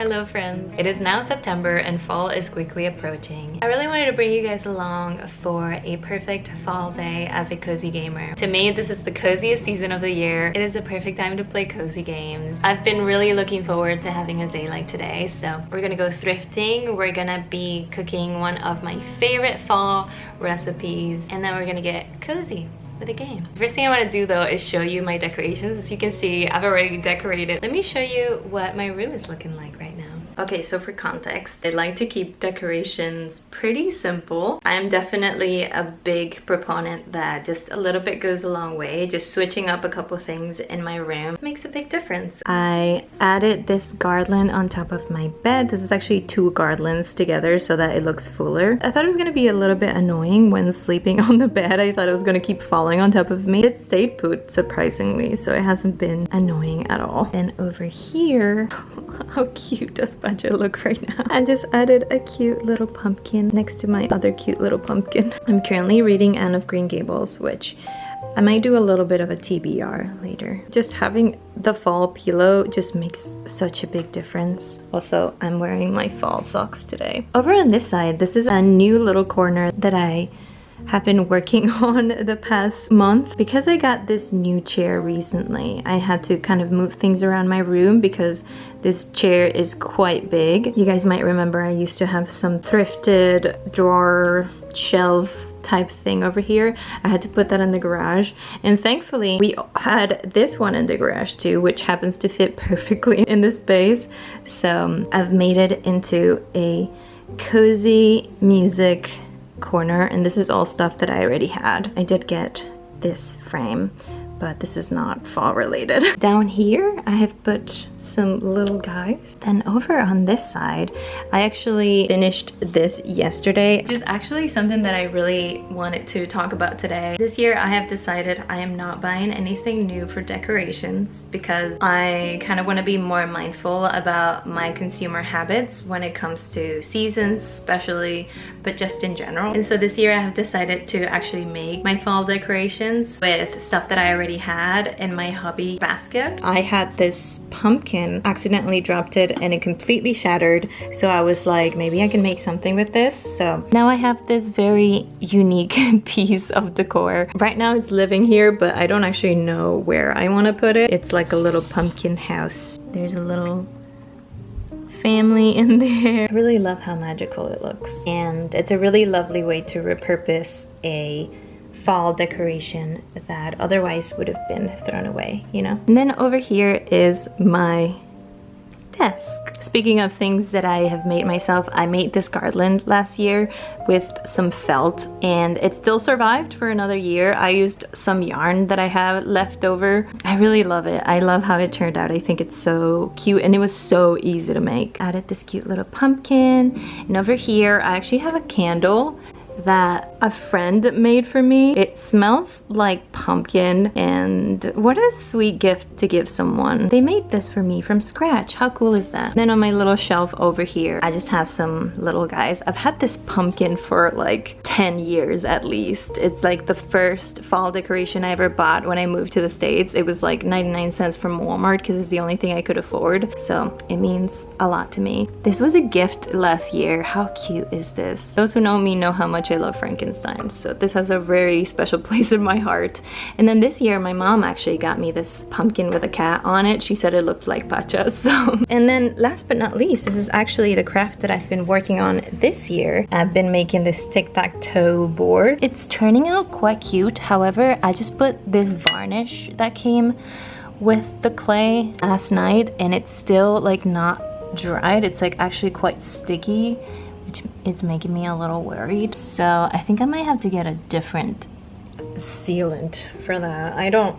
Hello friends! It is now September and fall is quickly approaching. I really wanted to bring you guys along for a perfect fall day as a cozy gamer. To me, this is the coziest season of the year. It is the perfect time to play cozy games. I've been really looking forward to having a day like today, so we're gonna go thrifting. We're gonna be cooking one of my favorite fall recipes, and then we're gonna get cozy with a game. First thing I want to do though is show you my decorations. As you can see, I've already decorated. Let me show you what my room is looking like right now. Okay, so for context, I like to keep decorations pretty simple. I'm definitely a big proponent that just a little bit goes a long way. Just switching up a couple things in my room makes a big difference. I added this garland on top of my bed. This is actually two garlands together so that it looks fuller. I thought it was gonna be a little bit annoying when sleeping on the bed. I thought it was gonna keep falling on top of me. It stayed put, surprisingly, so it hasn't been annoying at all. And over here, how cute does Badger look right now? I just added a cute little pumpkin next to my other cute little pumpkin. I'm currently reading Anne of Green Gables, which I might do a little bit of a TBR later. Just having the fall pillow just makes such a big difference. Also, I'm wearing my fall socks today. Over on this side, this is a new little corner that I have been working on the past month. Because I got this new chair recently, I had to kind of move things around my room because this chair is quite big. You guys might remember I used to have some thrifted drawer shelf type thing over here. I had to put that in the garage, and thankfully we had this one in the garage too, which happens to fit perfectly in this space. So I've made it into a cozy music corner, and this is all stuff that I already had. I did get this frame, but this is not fall related. Down here, I have put some little guys. Then over on this side, I actually finished this yesterday, which is actually something that I really wanted to talk about today. This year, I have decided I am not buying anything new for decorations because I kind of want to be more mindful about my consumer habits when it comes to seasons, especially, but just in general. And so this year, I have decided to actually make my fall decorations with stuff that I already had in my hobby basket. I had this pumpkin, accidentally dropped it and it completely shattered, so I was like, maybe I can make something with this. So now I have this very unique piece of decor. Right now it's living here, but I don't actually know where I want to put it. It's like a little pumpkin house. There's a little family in there. I really love how magical it looks, and it's a really lovely way to repurpose a fall decoration that otherwise would have been thrown away, you know? And then over here is my desk. Speaking of things that I have made myself, I made this garland last year with some felt, and it still survived for another year. I used some yarn that I have left over. I really love it. I love how it turned out. I think it's so cute, and it was so easy to make. Added this cute little pumpkin, and over here I actually have a candle that a friend made for me. It smells like pumpkin, and what a sweet gift to give someone. They made this for me from scratch. How cool is that? Then on my little shelf over here, I just have some little guys. I've had this pumpkin for like 10 years at least. It's like the first fall decoration I ever bought when I moved to the States. It was like 99 cents from Walmart because it's the only thing I could afford. So it means a lot to me. This was a gift last year. How cute is this? Those who know me know how much I love Frankenstein, so this has a very special place in my heart. And then this year my mom actually got me this pumpkin with a cat on it. She said it looked like Pacha. So, and then last but not least, this is actually the craft that I've been working on this year. I've been making this tic-tac-toe board. It's turning out quite cute. However, I just put this varnish that came with the clay last night, and it's still like not dried. It's like actually quite sticky, which is making me a little worried. So I think I might have to get a different sealant for that. I don't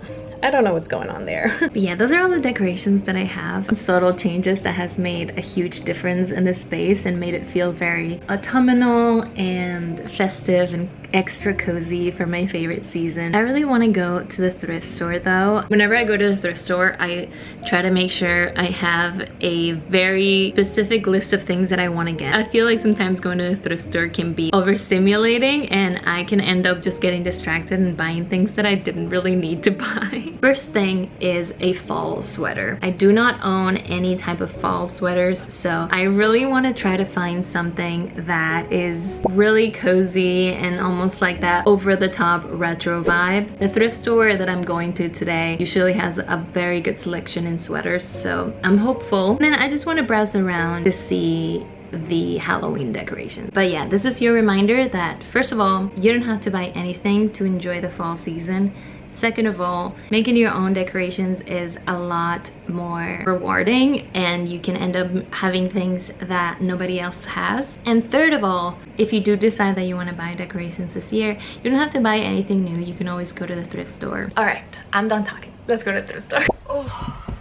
know what's going on there. But yeah, those are all the decorations that I have. Subtle changes that has made a huge difference in this space and made it feel very autumnal and festive and extra cozy for my favorite season. I really want to go to the thrift store though. Whenever I go to the thrift store, I try to make sure I have a very specific list of things that I want to get. I feel like sometimes going to the thrift store can be overstimulating and I can end up just getting distracted and buying things that I didn't really need to buy. First thing is a fall sweater. I do not own any type of fall sweaters, so I really want to try to find something that is really cozy and almost like that over-the-top retro vibe. The thrift store that I'm going to today usually has a very good selection in sweaters, so I'm hopeful. And then I just want to browse around to see the Halloween decorations. But yeah, this is your reminder that first of all, you don't have to buy anything to enjoy the fall season. Second of all, making your own decorations is a lot more rewarding and you can end up having things that nobody else has. And third of all, if you do decide that you want to buy decorations this year, you don't have to buy anything new. You can always go to the thrift store. All right, I'm done talking. Let's go to the thrift store. Oh,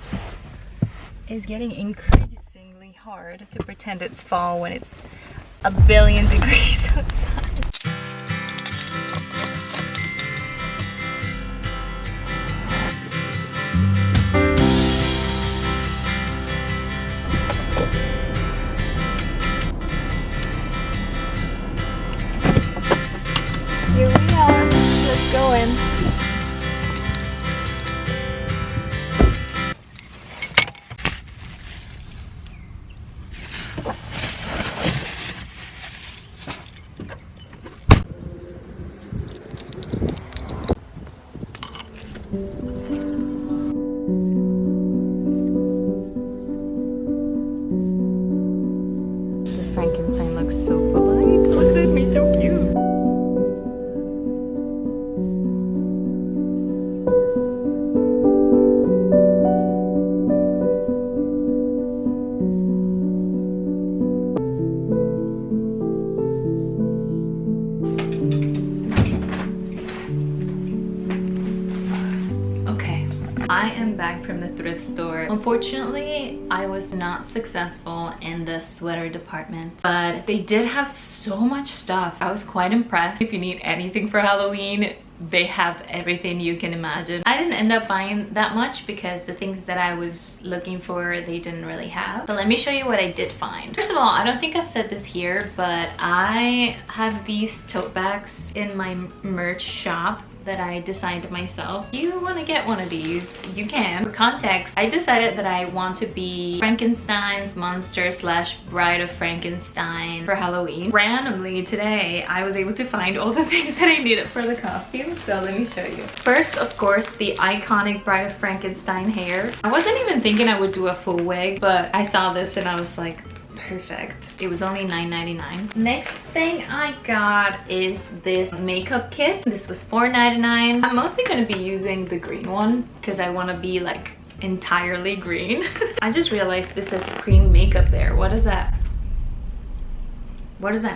it's getting increasingly hard to pretend it's fall when it's a billion degrees outside. Here we are. Let's go in. This Frankenstein looks so polite. Look at me, so cute. I am back from the thrift store. Unfortunately, I was not successful in the sweater department, but they did have so much stuff. I was quite impressed. If you need anything for Halloween, they have everything you can imagine. I didn't end up buying that much because the things that I was looking for, they didn't really have. But let me show you what I did find. First of all, I don't think I've said this here, but I have these tote bags in my merch shop that I designed myself. If you want to get one of these, you can. For context, I decided that I want to be Frankenstein's monster / Bride of Frankenstein for Halloween. Randomly today, I was able to find all the things that I needed for the costume, so let me show you. First, of course, the iconic Bride of Frankenstein hair. I wasn't even thinking I would do a full wig, but I saw this and I was like, perfect. It was only $9.99. Next thing I got is this makeup kit. This was $4.99. I'm mostly going to be using the green one because I want to be like entirely green. I just realized this says cream makeup there. What does that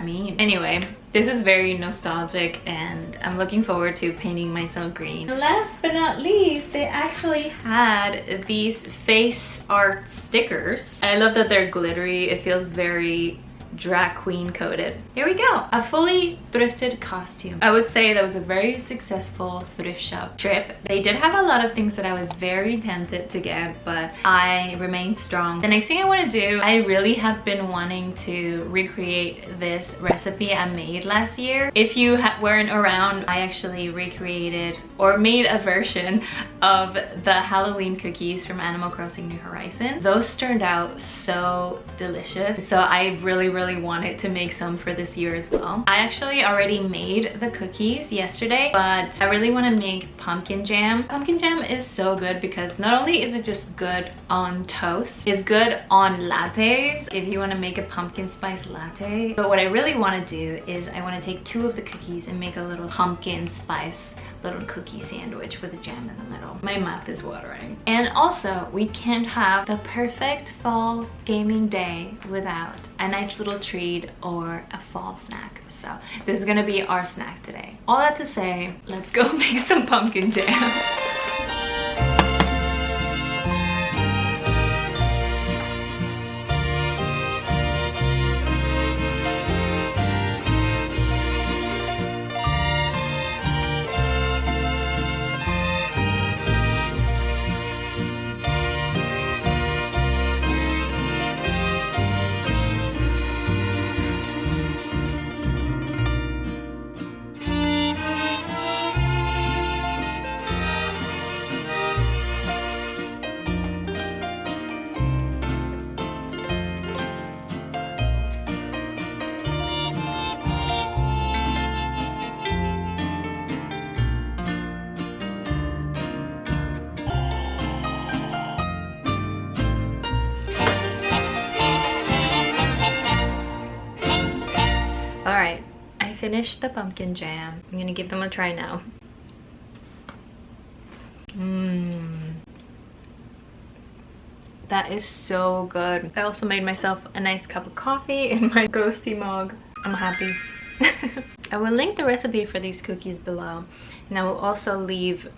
mean? Anyway, this is very nostalgic and I'm looking forward to painting myself green. Last but not least, they actually had these face art stickers. I love that they're glittery. It feels very drag queen coated. Here we go, a fully thrifted costume. I would say that was a very successful thrift shop trip. They did have a lot of things that I was very tempted to get, but I remained strong. The next thing I want to do, I really have been wanting to recreate this recipe I made last year. If you weren't around, I actually recreated or made a version of the Halloween cookies from Animal Crossing New Horizons. Those turned out so delicious, so I really wanted to make some for this year as well. I actually already made the cookies yesterday, but I really want to make pumpkin jam. Pumpkin jam is so good because not only is it just good on toast, it's good on lattes if you want to make a pumpkin spice latte. But what I really want to do is I want to take 2 of the cookies and make a little pumpkin spice little cookie sandwich with a jam in the middle. My mouth is watering. And also, we can't have the perfect fall gaming day without a nice little treat or a fall snack. So this is gonna be our snack today. All that to say, let's go make some pumpkin jam. finished the pumpkin jam. I'm gonna give them a try now. That is so good. I also made myself a nice cup of coffee in my ghosty mug. I'm happy. I will link the recipe for these cookies below, and I will also leave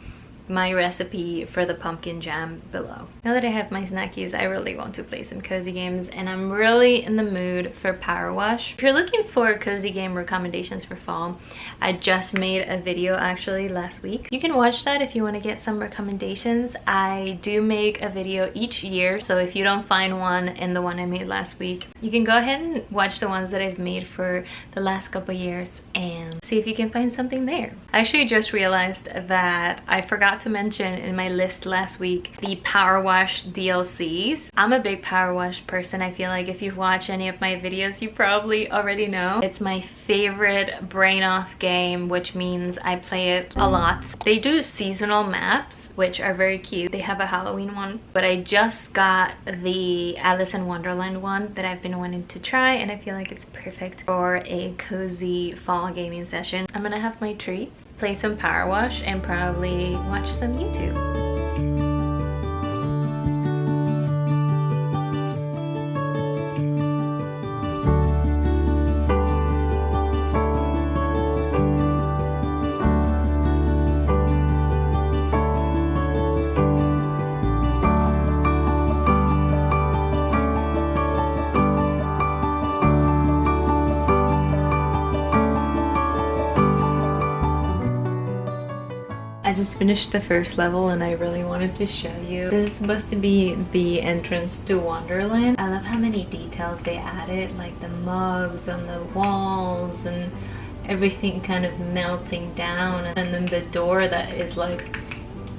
my recipe for the pumpkin jam below. Now that I have my snackies, I really want to play some cozy games, and I'm really in the mood for Power Wash. If you're looking for cozy game recommendations for fall, I just made a video actually last week. You can watch that if you want to get some recommendations. I do make a video each year, so if you don't find one in the one I made last week, you can go ahead and watch the ones that I've made for the last couple years and see if you can find something there. I actually just realized that I forgot to mention in my list last week the Power Wash DLCs. I'm a big Power Wash person. I feel like if you watch any of my videos, you probably already know. It's my favorite brain off game, which means I play it a lot. They do seasonal maps, which are very cute. They have a Halloween one, but I just got the Alice in Wonderland one that I've been wanting to try, and I feel like it's perfect for a cozy fall gaming session. I'm gonna have my treats, play some Power Wash, and probably watch some YouTube. I just finished the first level and I really wanted to show you. This is supposed to be the entrance to Wonderland. I love how many details they added, like the mugs on the walls and everything kind of melting down, and then the door that is like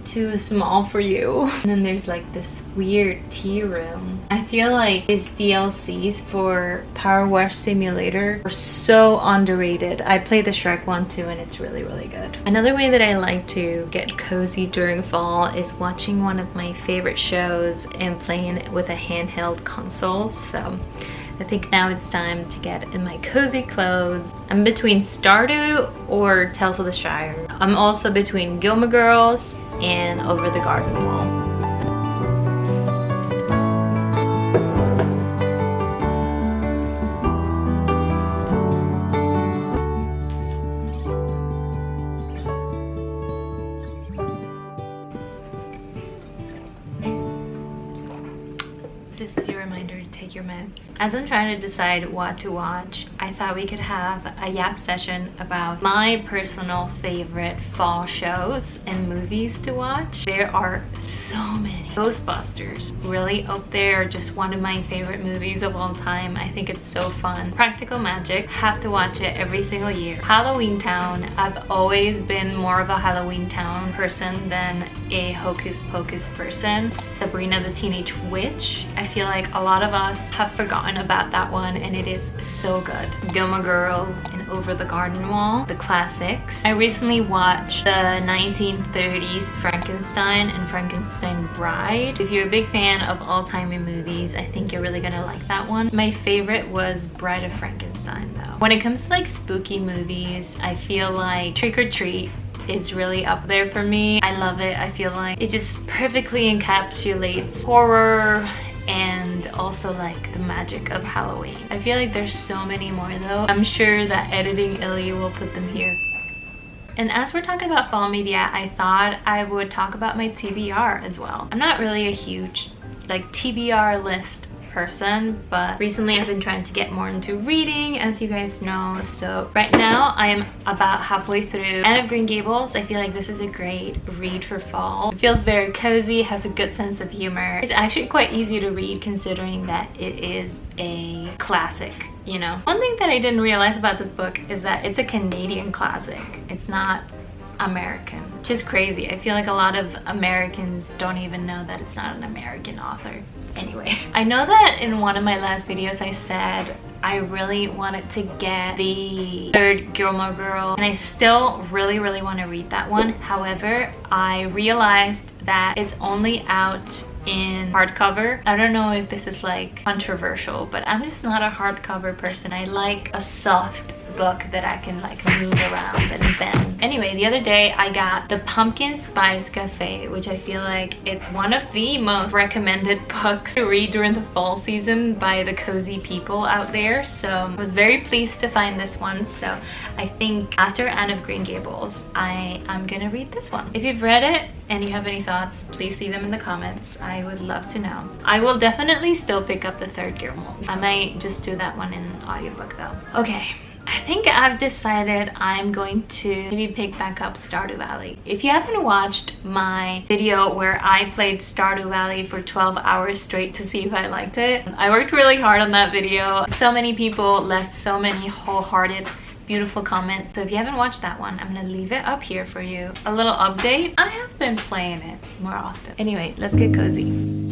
too small for you. And then there's like this weird tea room. I feel like these DLCs for Power Wash Simulator are so underrated. I played the Shrek one too, and it's really, really good. Another way that I like to get cozy during fall is watching one of my favorite shows and playing with a handheld console. So I think now it's time to get in my cozy clothes. I'm between Stardew or Tales of the Shire. I'm also between Gilmore Girls and Over the Garden Wall. This is your reminder to take your meds. As I'm trying to decide what to watch, I thought we could have a yap session about my personal favorite fall shows and movies to watch. There are so many. Ghostbusters, really up there, just one of my favorite movies of all time. I think it's so fun. Practical Magic, have to watch it every single year. Halloween Town, I've always been more of a Halloween Town person than a Hocus Pocus person. Sabrina the Teenage Witch, I feel like a lot of us have forgotten about that one, and it is so good. Gilmore Girl and Over the Garden Wall, the classics. I recently watched the 1930s Frankenstein and Frankenstein Bride. If you're a big fan of all-time movies, I think you're really gonna like that one. My favorite was Bride of Frankenstein though. When it comes to like spooky movies, I feel like Trick or Treat is really up there for me. I love it. I feel like it just perfectly encapsulates horror and also like the magic of Halloween. I feel like there's so many more though. I'm sure that editing Illy will put them here. And as we're talking about fall media, I thought I would talk about my TBR as well. I'm not really a huge like TBR list person, but recently I've been trying to get more into reading, as you guys know. So right now I am about halfway through Anne of Green Gables. I feel like this is a great read for fall. It feels very cozy, has a good sense of humor. It's actually quite easy to read considering that it is a classic, you know. One thing that I didn't realize about this book is that it's a Canadian classic. It's not American, which is crazy. I feel like a lot of Americans don't even know that it's not an American author. Anyway, I know that in one of my last videos I said I really wanted to get the third Gilmore Girl, and I still really want to read that one. However, I realized that it's only out in hardcover. I don't know if this is like controversial, but I'm just not a hardcover person. I like a soft book that I can like move around and bend. Anyway, the other day I got the Pumpkin Spice Cafe, which I feel like it's one of the most recommended books to read during the fall season by the cozy people out there. So I was very pleased to find this one. So I think after Anne of Green Gables, I'm gonna read this one. If you've read it and you have any thoughts, please leave them in the comments. I would love to know. I will definitely still pick up the third Girl Mold. I might just do that one in an audiobook though. Okay, I think I've decided I'm going to maybe pick back up Stardew Valley. If you haven't watched my video where I played Stardew Valley for 12 hours straight to see if I liked it, I worked really hard on that video. So many people left so many wholehearted beautiful comments. So if you haven't watched that one, I'm gonna leave it up here for you. A little update. I have been playing it more often. Anyway, let's get cozy.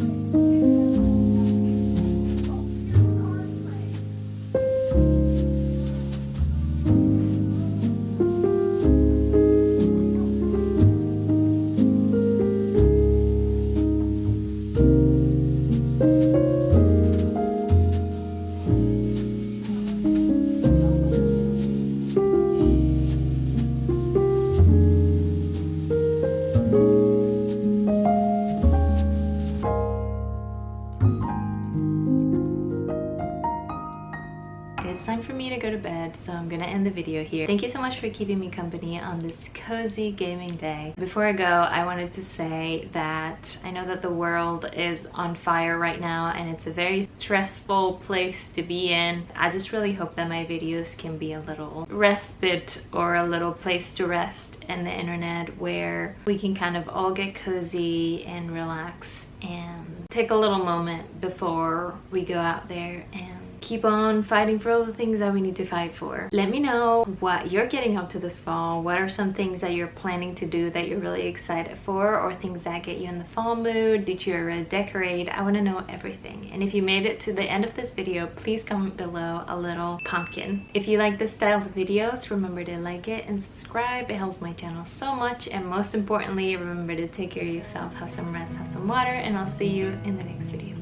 It's time for me to go to bed, so I'm gonna end the video here. Thank you so much for keeping me company on this cozy gaming day. Before I go, I wanted to say that I know that the world is on fire right now and it's a very stressful place to be in. I just really hope that my videos can be a little respite or a little place to rest in the internet where we can kind of all get cozy and relax and take a little moment before we go out there and keep on fighting for all the things that we need to fight for. Let me know what you're getting up to this fall. What are some things that you're planning to do that you're really excited for, or things that get you in the fall mood? Did you already decorate? I want to know everything. And if you made it to the end of this video, please comment below a little pumpkin. If you like this style of videos, remember to like it and subscribe. It helps my channel so much. And most importantly, remember to take care of yourself, have some rest, have some water, and I'll see you in the next video.